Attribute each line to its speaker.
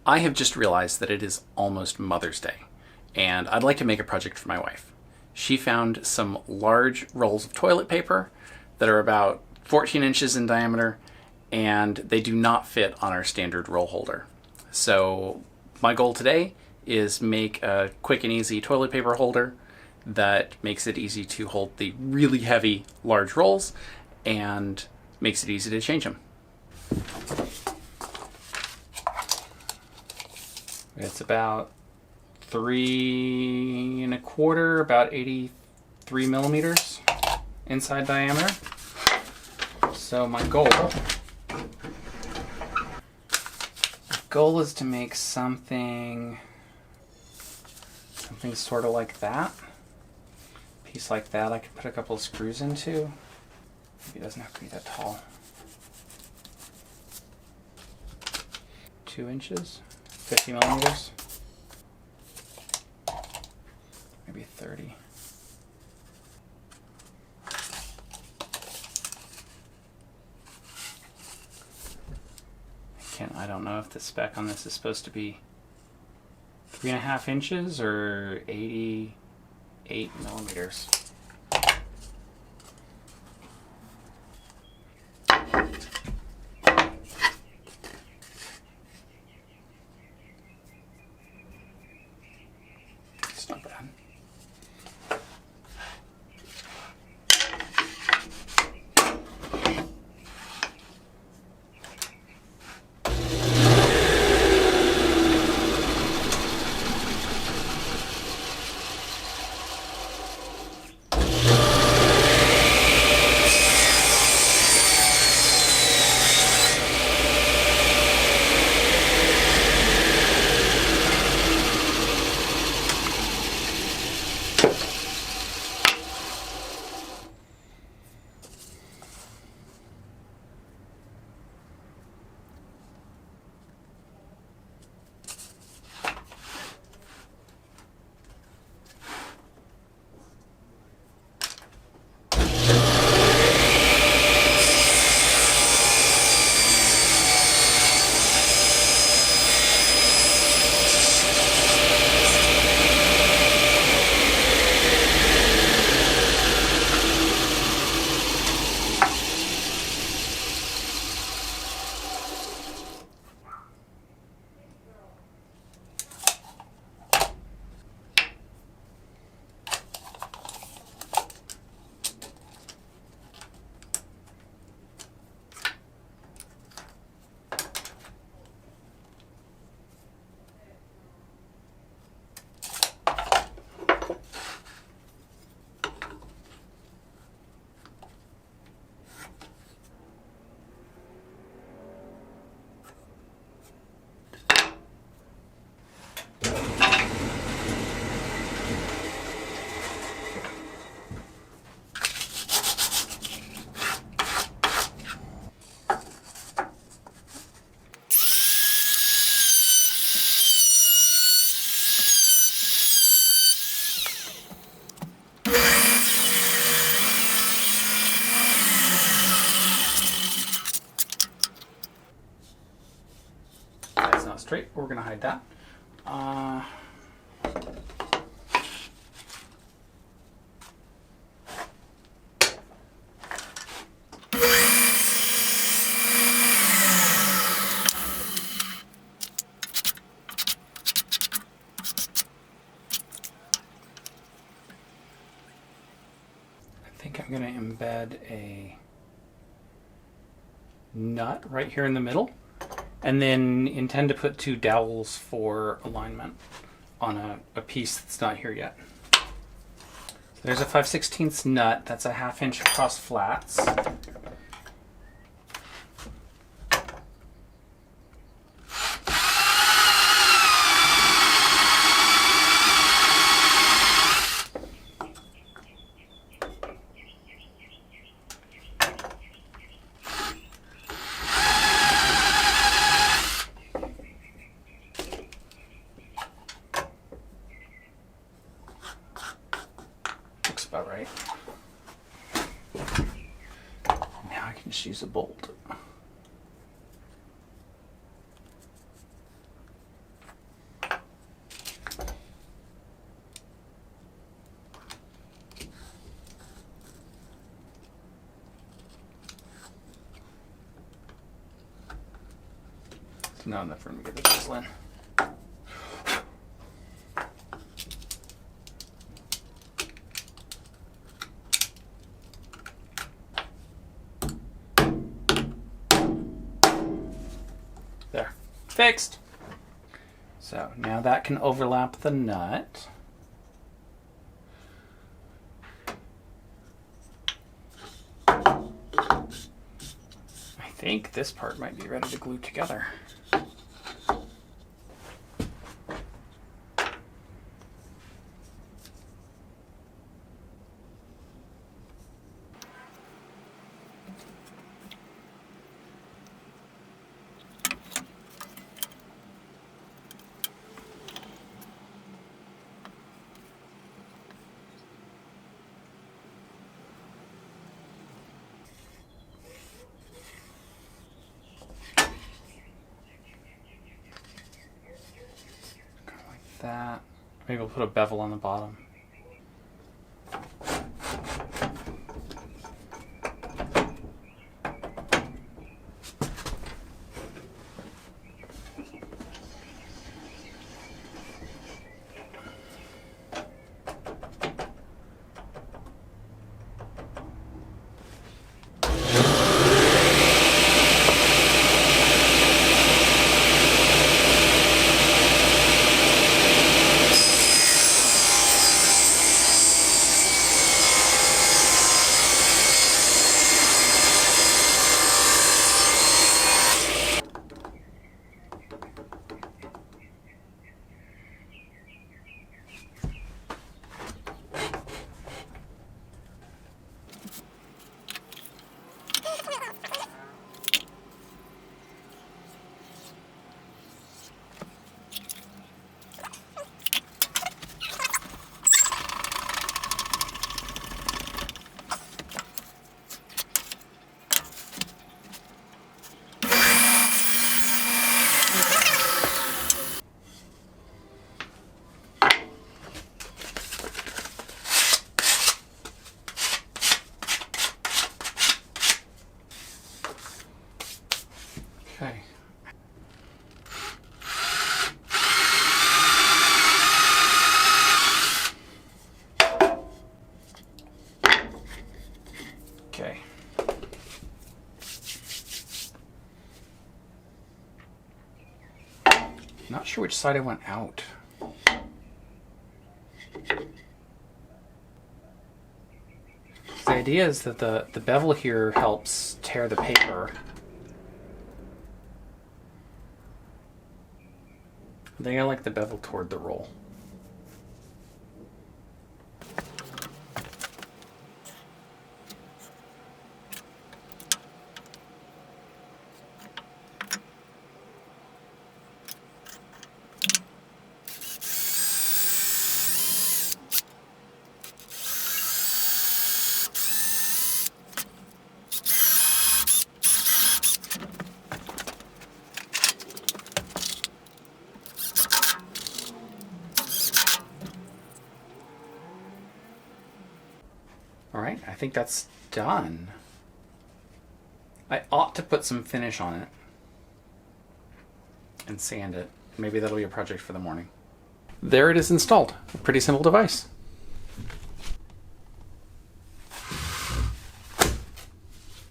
Speaker 1: I have just realized that it is almost Mother's Day, and I'd like to make a project for my wife. She found some large rolls of toilet paper that are about 14 inches in diameter, and they do not fit on our standard roll holder. So my goal today is make a quick and easy toilet paper holder that makes it easy to hold the really heavy large rolls and makes it easy to change them. It's about 3¼ about 83 millimeters inside diameter. So my goal is to make something sort of like that. A piece like that I could put a couple of screws into. Maybe it doesn't have to be that tall. 2 inches. 50 millimeters, maybe 30. I don't know if the spec on this is supposed to be 3½ inches or 88 millimeters. Not bad. Straight, we're going to hide that. I think I'm going to embed a nut right here in the middle, and then intend to put 2 dowels for alignment on a piece that's not here yet. So there's a 5/16 nut. That's a 1/2 inch across flats. About right. Now I can just use a bolt. Not enough room to get the chisel in. There, fixed. So now that can overlap the nut. I think this part might be ready to glue together. That. Maybe we'll put a bevel on the bottom. Okay. Okay. Not sure which side I want out. The idea is that the bevel here helps tear the paper. I think I like the bevel toward the roll. All right, I think that's done. I ought to put some finish on it and sand it. Maybe that'll be a project for the morning. There it is installed. A pretty simple device.